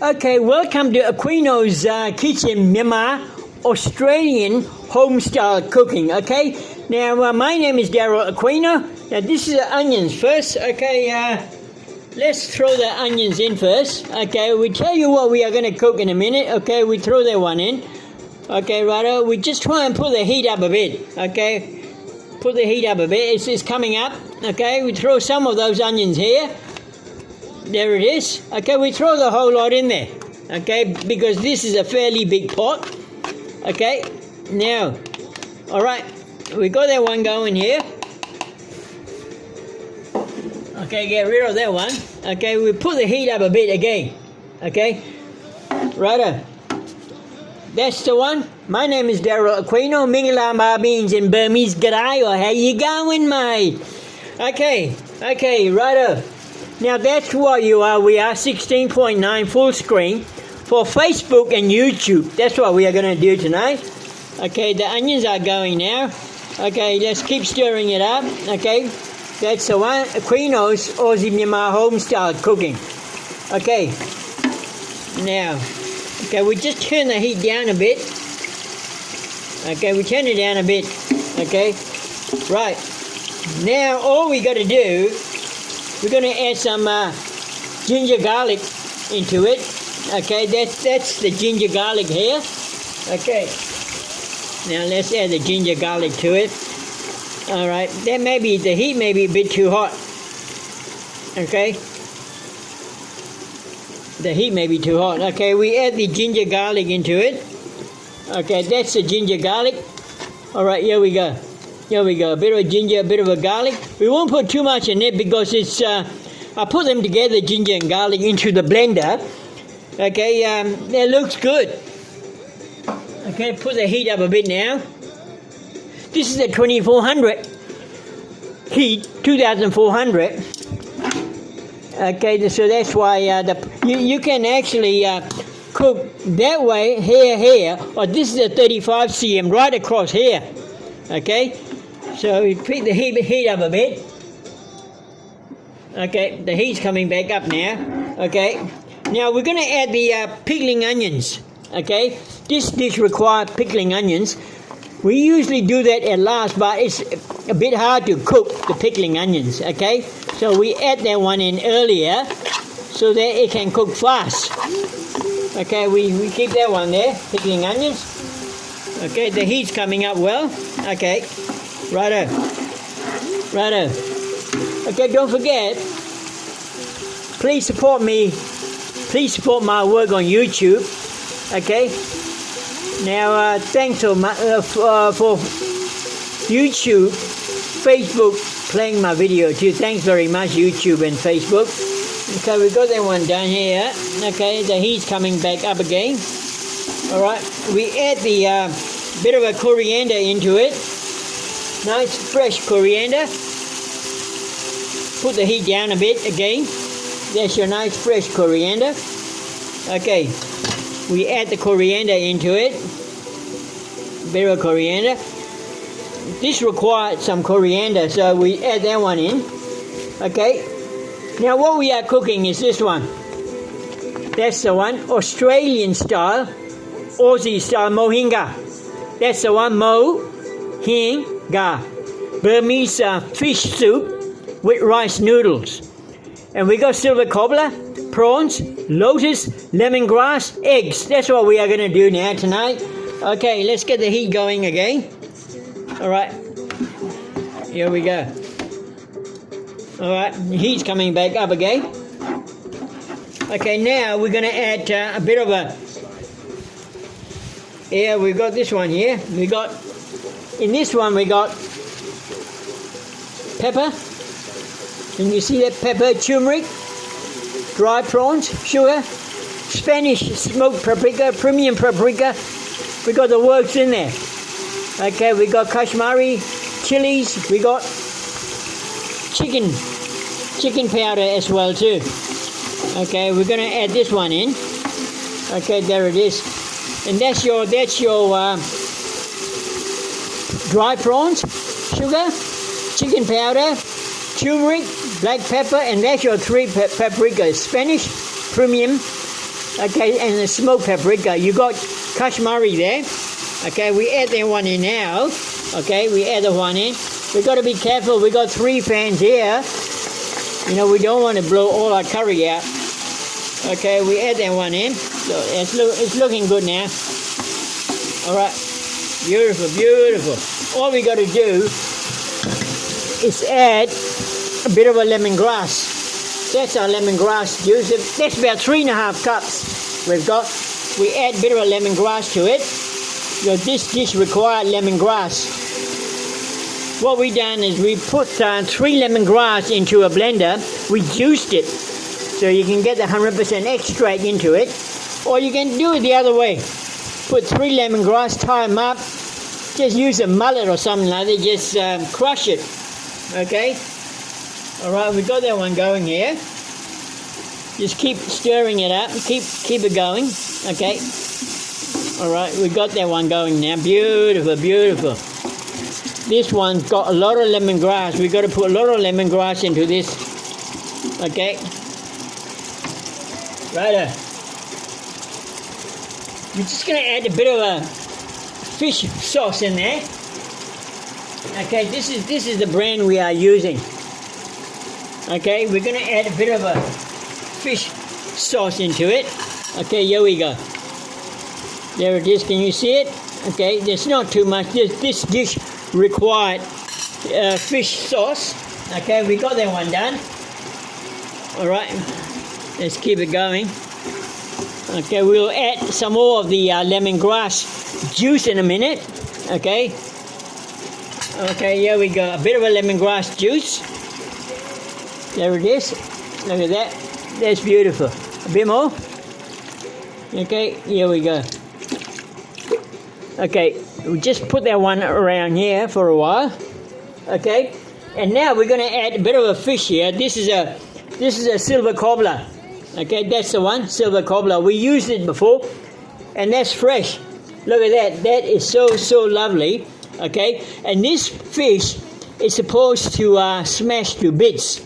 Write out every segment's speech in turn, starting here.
Okay, welcome to Aquino's Kitchen, Myanmar, Australian home-style cooking, okay? Now, my name is Daryl Aquino. Now, this is the onions first, okay? Let's throw the onions in first, okay? We tell you what we are going to cook in a minute, okay? We throw that one in, okay, righto? We just try and put the heat up a bit, okay? Put the heat up a bit. It's coming up, okay? We throw some of those onions here. There it is. Okay, we throw the whole lot in there, okay, because this is a fairly big pot, okay. Now, all right, we got that one going here. Okay, get rid of that one. Okay, we put the heat up a bit again, okay. Righto. That's the one. My name is Daryl Aquino. Mingala Ma beans in Burmese. G'day, or how you going, mate? Okay, righto. Now that's what you are. We are 16.9 full screen for Facebook and YouTube. That's what we are going to do tonight. Okay, the onions are going now. Okay, let's keep stirring it up. Okay, that's the one. Aquino's Aussie Myanmar home style cooking. Okay, now, okay, we just turn the heat down a bit. Okay, we turn it down a bit. Okay, right. Now all we got to do, we're going to add some ginger garlic into it. Okay, that's the ginger garlic here. Okay, now let's add the ginger garlic to it. All right, that may be, the heat may be a bit too hot. Okay, the heat may be too hot. Okay, we add the ginger garlic into it. Okay, that's the ginger garlic. All right, here we go. Here we go, a bit of a ginger, a bit of a garlic. We won't put too much in it because it's, I put them together, ginger and garlic, into the blender. Okay, that looks good. Okay, put the heat up a bit now. This is a 2400 heat, 2400. Okay, so that's why you can actually cook that way, here, or this is a 35 cm right across here. Okay. So we pick the heat up a bit. Okay, the heat's coming back up now. Okay, now we're going to add the pickling onions. Okay, this dish requires pickling onions. We usually do that at last, but it's a bit hard to cook the pickling onions. Okay, so we add that one in earlier so that it can cook fast. Okay, we keep that one there, pickling onions. Okay, the heat's coming up well. Okay. Righto. Okay, don't forget, please support me. Please support my work on YouTube. Okay. Now, thanks for YouTube, Facebook playing my video too. Thanks very much, YouTube and Facebook. Okay, we've got that one down here. Okay, the heat's coming back up again. All right, we add the bit of a coriander into it. Nice fresh coriander. Put the heat down a bit again. That's your nice fresh coriander. Okay, we add the coriander into it. Bit of coriander. This requires some coriander, so we add that one in. Okay, now what we are cooking is this one. That's the one, Australian style, Aussie style Mohinga. That's the one, Mohinga. Burmese fish soup with rice noodles. And we got silver cobbler, prawns, lotus, lemongrass, eggs. That's what we are going to do now tonight. Okay, let's get the heat going again. All right, here we go. All right, the heat's coming back up again. Okay, now we're going to add a bit of a, yeah, we've got this one here. In this one we got pepper. Can you see that pepper? Turmeric, dry prawns, sugar, Spanish smoked paprika, premium paprika. We got the works in there. Okay, we got Kashmiri chilies. We got chicken powder as well too. Okay, we're going to add this one in. Okay, there it is. And that's your dry prawns, sugar, chicken powder, turmeric, black pepper, and that's your three paprikas, Spanish, premium, Okay, and the smoked paprika. You got Kashmiri there. Okay, we add that one in now. Okay, we add the one in. We got to be careful. We got 3 pans here. You know, we don't want to blow all our curry out. Okay, we add that one in. So it's looking good now. All right, beautiful, beautiful. All we got to do is add a bit of a lemongrass. That's our lemongrass juice. That's about 3.5 cups we've got. We add a bit of a lemongrass to it. This dish required lemongrass. What we done is we put 3 lemongrass into a blender. We juiced it so you can get the 100% extract into it. Or you can do it the other way. Put 3 lemongrass, tie them up. Just use a mullet or something like that. Just crush it. Okay? Alright, we got that one going here. Just keep stirring it up. Keep it going. Okay? Alright, we got that one going now. Beautiful, beautiful. This one's got a lot of lemongrass. We got to put a lot of lemongrass into this. Okay? Righto. We're just going to add a bit of a fish sauce in there. Okay, this is the brand we are using. Okay, we're going to add a bit of a fish sauce into it. Okay, here we go. There it is. Can you see it? Okay, there's not too much. This dish required fish sauce. Okay, we got that one done. All right, let's keep it going. Okay, we'll add some more of the lemongrass juice in a minute. Okay. Okay, here we go. A bit of a lemongrass juice. There it is. Look at that. That's beautiful. A bit more. Okay, here we go. Okay, we just put that one around here for a while. Okay, and now we're going to add a bit of a fish here. This is a silver cobbler. Okay, that's the one, silver cobbler. We used it before, and that's fresh. Look at that. That is so lovely. Okay, and this fish is supposed to smash to bits,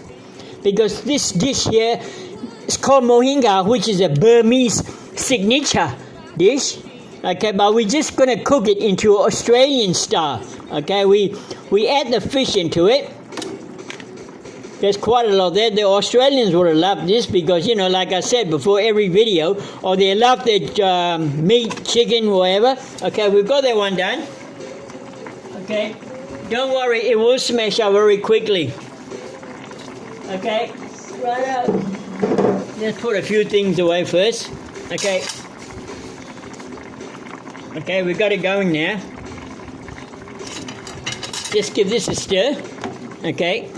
because this dish here is called Mohinga, which is a Burmese signature dish. Okay, but we're just going to cook it into Australian style. Okay, we add the fish into it. There's quite a lot there. The Australians would have loved this because, you know, like I said before, every video, or they love their meat, chicken, whatever. Okay, we've got that one done. Okay, don't worry, it will smash up very quickly. Okay, right out. Let's put a few things away first. Okay. Okay, we've got it going now. Just give this a stir. Okay.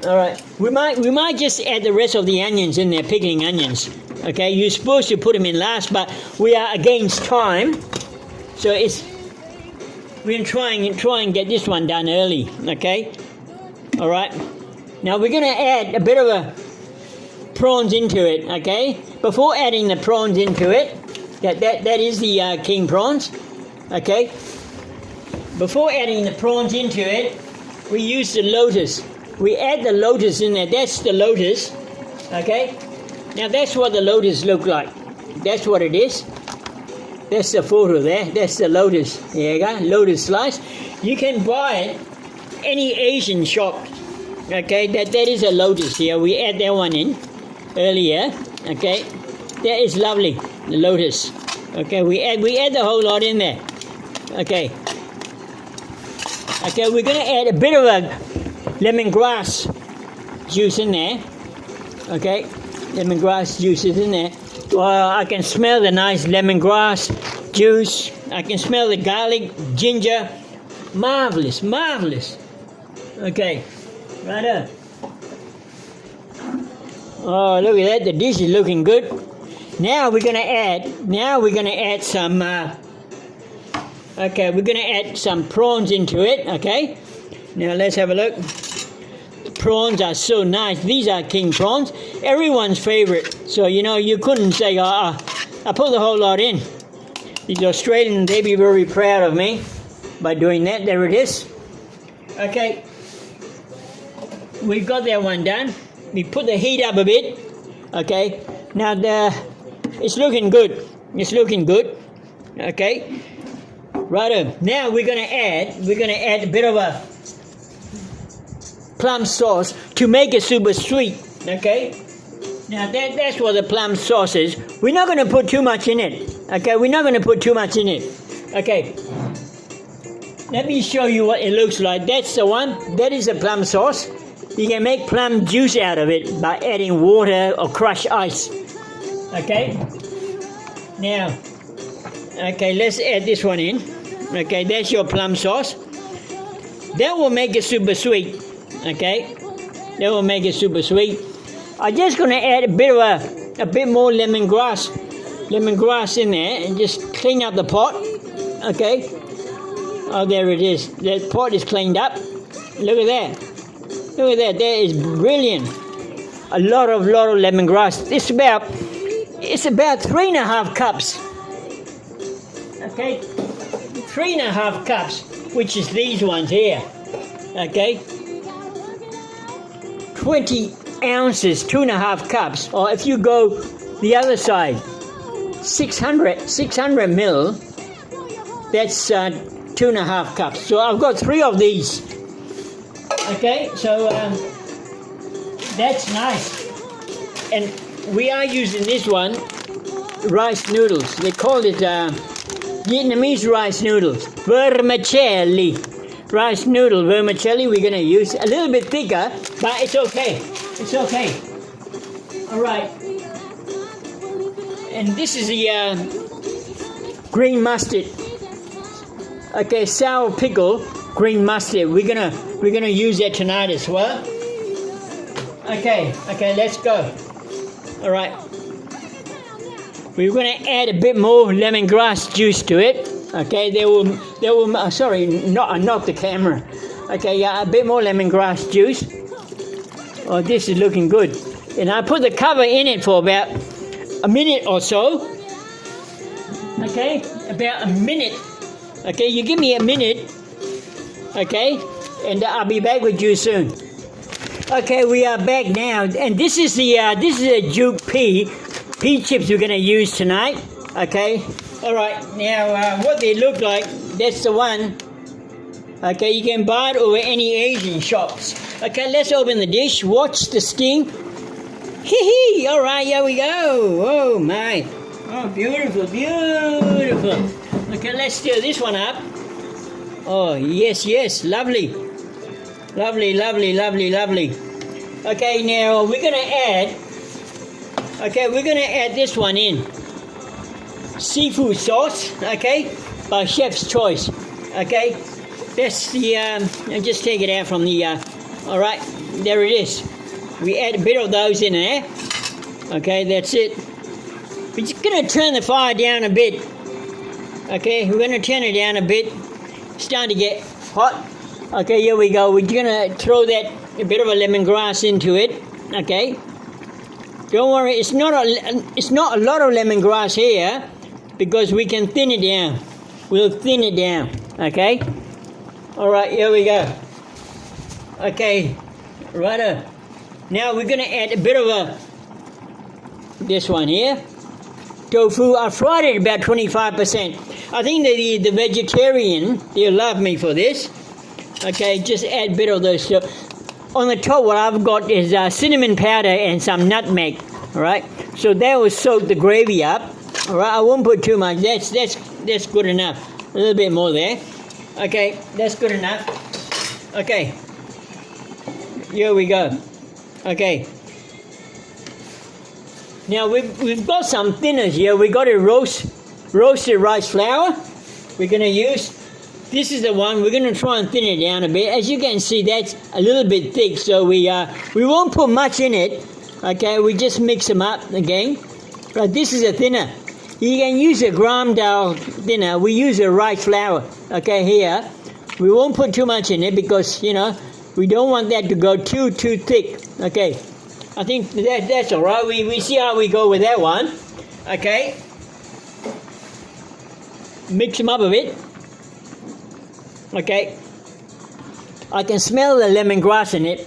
All right. We might just add the rest of the onions in there, pickling onions. Okay. You're supposed to put them in last, but we are against time, so we're try and get this one done early. Okay. All right. Now we're going to add a bit of a prawns into it. Okay. Before adding the prawns into it. That is the king prawns. Okay. Before adding the prawns into it, we use the lotus. We add the lotus in there. That's the lotus. Okay. Now that's what the lotus look like. That's what it is. That's the photo there. That's the lotus. There you go. Lotus slice. You can buy it any Asian shop. Okay. That is a lotus here. We add that one in earlier. Okay. That is lovely. The lotus. Okay, we add the whole lot in there. Okay. Okay, we're going to add a bit of a lemongrass juice in there. Okay, lemongrass juice is in there. Well, I can smell the nice lemongrass juice. I can smell the garlic, ginger. Marvelous, marvelous. Okay, right up. Oh, look at that. The dish is looking good. Now we're going to add some, we're going to add some prawns into it, okay? Now let's have a look. The prawns are so nice. These are king prawns. Everyone's favorite. So, you know, you couldn't say, I put the whole lot in. The Australians, they'd be very proud of me by doing that. There it is. Okay. We've got that one done. We put the heat up a bit. Okay, now it's looking good. It's looking good. Okay, righto. Now we're gonna add a bit of a plum sauce to make it super sweet. Okay, now that's what the plum sauce is. We're not gonna put too much in it. Okay, we're not gonna put too much in it. Okay, let me show you what it looks like. That's the one. That is the plum sauce. You can make plum juice out of it by adding water or crushed ice. Okay? Now, okay, let's add this one in. Okay, that's your plum sauce. That will make it super sweet. Okay? That will make it super sweet. I'm just going to add a bit more lemongrass in there and just clean up the pot. Okay? Oh, there it is. The pot is cleaned up. Look at that. Look at that. That is brilliant. A lot of lemongrass. It's about 3.5 cups. Okay, 3.5 cups, which is these ones here. Okay, 20 ounces, 2.5 cups. Or if you go the other side, 600 mil. That's 2.5 cups. So I've got 3 of these. Okay, so that's nice. And we are using this one, rice noodles. They call it Vietnamese rice noodles. Vermicelli. Rice noodle vermicelli. We're going to use a little bit thicker, but it's okay. It's okay. All right. And this is the green mustard. Okay, sour pickle, green mustard. We're gonna use that tonight as well. Okay, let's go. All right. We're gonna add a bit more lemongrass juice to it. Okay, they will. Sorry, I knocked the camera. Okay, yeah, a bit more lemongrass juice. Oh, this is looking good. And I put the cover in it for about a minute or so. Okay, about a minute. Okay, you give me a minute. Okay, and I'll be back with you soon. Okay, we are back now, and this is the Duke pea chips we're gonna use tonight. Okay, all right. Now, what they look like? That's the one. Okay, you can buy it over any Asian shops. Okay, let's open the dish. Watch the steam. Hee. All right, here we go. Oh my. Oh, beautiful, beautiful. Okay, let's stir this one up. Oh, yes, lovely. Lovely. Okay, now we're going to add this one in. Seafood sauce, okay, by Chef's Choice. Okay, that's the, just take it out from the, all right, there it is. We add a bit of those in there. Okay, that's it. We're just going to turn the fire down a bit. Okay, we're going to turn it down a bit. It's starting to get hot. Okay, here we go. We're going to throw a bit of a lemongrass into it. Okay. Don't worry, it's not a lot of lemongrass here because we can thin it down. We'll thin it down. Okay. All right, here we go. Okay, righto. Now we're going to add a bit of this one here. Tofu. I fried it about 25%. I think that the vegetarian, they'll love me for this. Okay, just add a bit of those. On the top, what I've got is cinnamon powder and some nutmeg. All right, so that will soak the gravy up. All right, I won't put too much. That's good enough. A little bit more there. Okay, that's good enough. Okay, here we go. Okay. Now we've got some thinners here. We got a roasted rice flour. We're going to use. This is the one. We're going to try and thin it down a bit. As you can see, that's a little bit thick, so we won't put much in it. Okay, we just mix them up again. Right, this is a thinner. You can use a gram dal thinner. We use a rice flour. Okay, here we won't put too much in it because we don't want that to go too thick. Okay. I think that's all right. We see how we go with that one. Okay. Mix them up a bit. Okay. I can smell the lemongrass in it.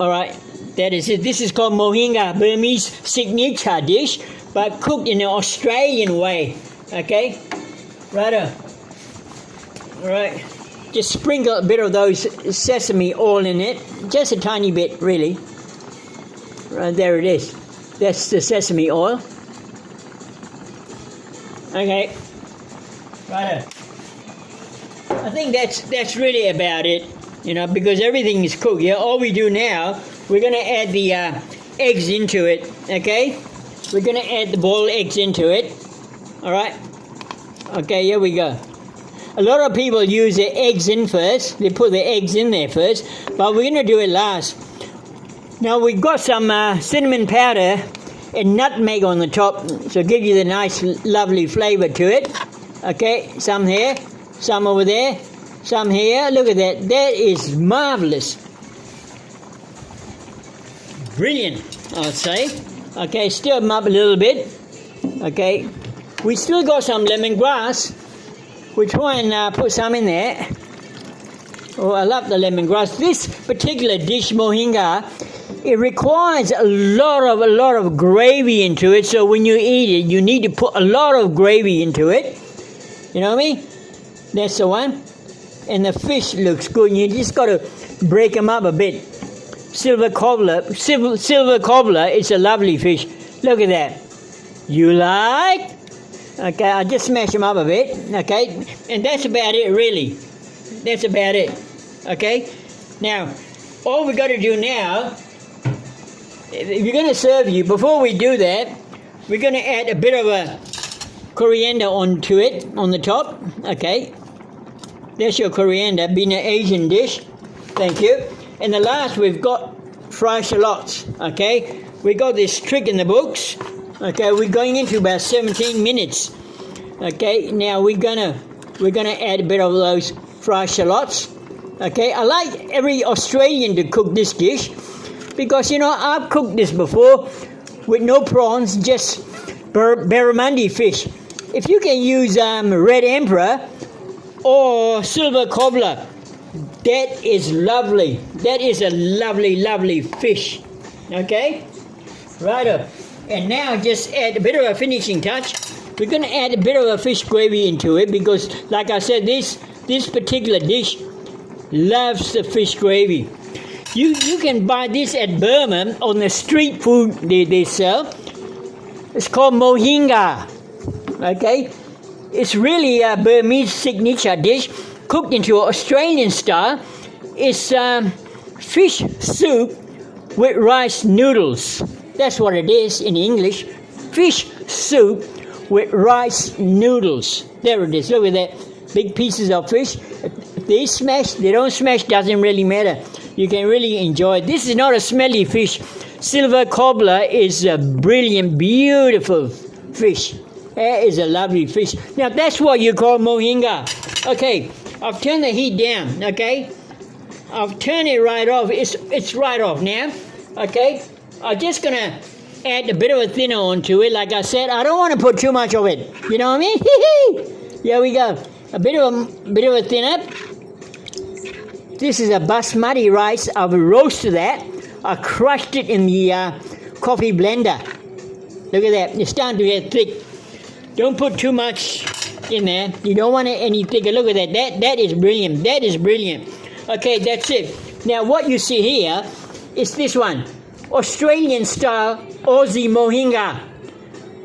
All right. That is it. This is called Mohinga, Burmese signature dish, but cooked in an Australian way. Okay? Righto. Alright. Just sprinkle a bit of those sesame oil in it. Just a tiny bit, really. Right, there it is. That's the sesame oil. Okay. Righto. I think that's really about it, you know, because everything is cooked. Yeah, all we do now, we're going to add the eggs into it, okay? We're going to add the boiled eggs into it, all right? Okay, here we go. A lot of people use the eggs in first. They put the eggs in there first, but we're going to do it last. Now, we've got some cinnamon powder and nutmeg on the top, so give you the nice, lovely flavor to it. Okay, some here, some over there, some here. Look at that. That is marvelous. Brilliant, I'd say. Okay, stir them up a little bit. Okay, we still got some lemongrass. We try and put some in there. Oh, I love the lemongrass. This particular dish, Mohinga, it requires a lot of gravy into it. So when you eat it, you need to put a lot of gravy into it. You know what I mean? That's the one. And the fish looks good. You just got to break them up a bit. Silver cobbler is a lovely fish. Look at that. You like? Okay, I just smash them up a bit. Okay, and that's about it, really. That's about it. Okay. Now, all we got to do now, if you're going to serve you, before we do that, we're going to add a bit of a coriander onto it on the top. Okay. There's your coriander, being an Asian dish. Thank you. And the last, we've got fried shallots. Okay. We got this trick in the books. Okay, we're going into about 17 minutes. Okay, now we're gonna add a bit of those fried shallots. Okay, I like every Australian to cook this dish because, you know, I've cooked this before with no prawns, just barramundi fish. If you can use red emperor or silver cobbler, that is lovely. That is a lovely, lovely fish. Okay, right up. And now just add a bit of a finishing touch. We're going to add a bit of a fish gravy into it because, like I said, this particular dish loves the fish gravy. You can buy this at Burma on the street food they sell. It's called Mohinga. Okay? It's really a Burmese signature dish cooked into Australian style. It's fish soup with rice noodles. That's what it is in English. Fish soup with rice noodles. There it is. Look at that. Big pieces of fish. If they smash, they don't smash, doesn't really matter. You can really enjoy it. This is not a smelly fish. Silver cobbler is a brilliant, beautiful fish. That is a lovely fish. Now, that's what you call Mohinga. Okay, I've turned the heat down, okay? I've turned it right off. It's right off now, okay? I'm just going to add a bit of a thinner onto it. Like I said, I don't want to put too much of it. You know what I mean? Here we go. A bit of a thinner. This is a basmati rice. I've roasted that. I crushed it in the coffee blender. Look at that. It's starting to get thick. Don't put too much in there. You don't want it any thicker. Look at that. That is brilliant. That is brilliant. Okay, that's it. Now, what you see here is this one. Australian style Aussie Mohinga.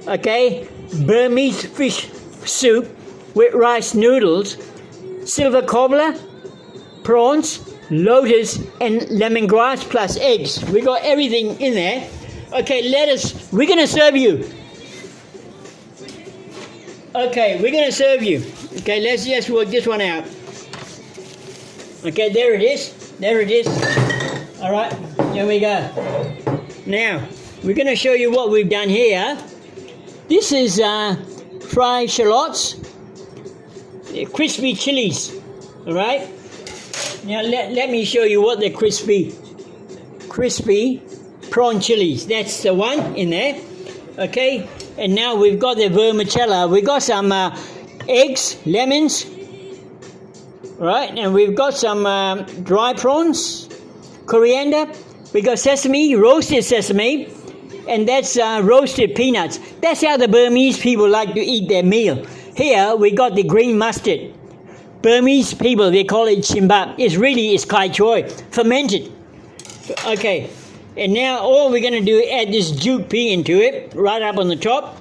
Okay, Burmese fish soup with rice noodles, silver cobbler, prawns, lotus, and lemongrass plus eggs. We got everything in there. Okay, we're gonna serve you. Okay, we're gonna serve you. Okay, let's just work this one out. Okay, there it is. There it is. All right, here we go. Now, we're going to show you what we've done here. This is fried shallots, crispy chilies. All right. Now, let me show you what the crispy prawn chilies. That's the one in there. Okay. And now we've got the vermicelli. We've got some eggs, lemons. Right, and we've got some dry prawns, coriander, We got sesame, roasted sesame, and that's roasted peanuts. That's how the Burmese people like to eat their meal. Here we got the green mustard. Burmese people, they call it chimbap. It's kai choy, fermented. Okay, and now all we're going to do is add this jute pea into it, right up on the top,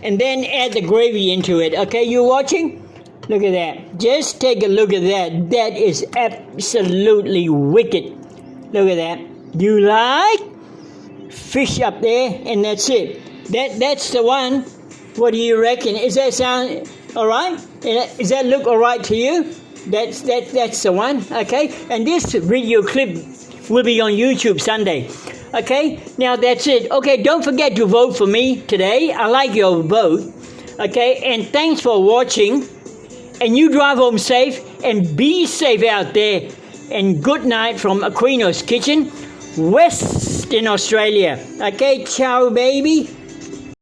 and then add the gravy into it. Okay, you watching? Look at that. Just take a look at that. That is absolutely wicked. Look at that. You like? Fish up there, and that's it. That's the one. What do you reckon? Is that sound all right? Does that look all right to you? That's the one. Okay, and this video clip will be on YouTube Sunday. Okay, now that's it. Okay, don't forget to vote for me today. I like your vote. Okay, and thanks for watching. And you drive home safe and be safe out there. And good night from Aquino's Kitchen, Western Australia. Okay, ciao, baby.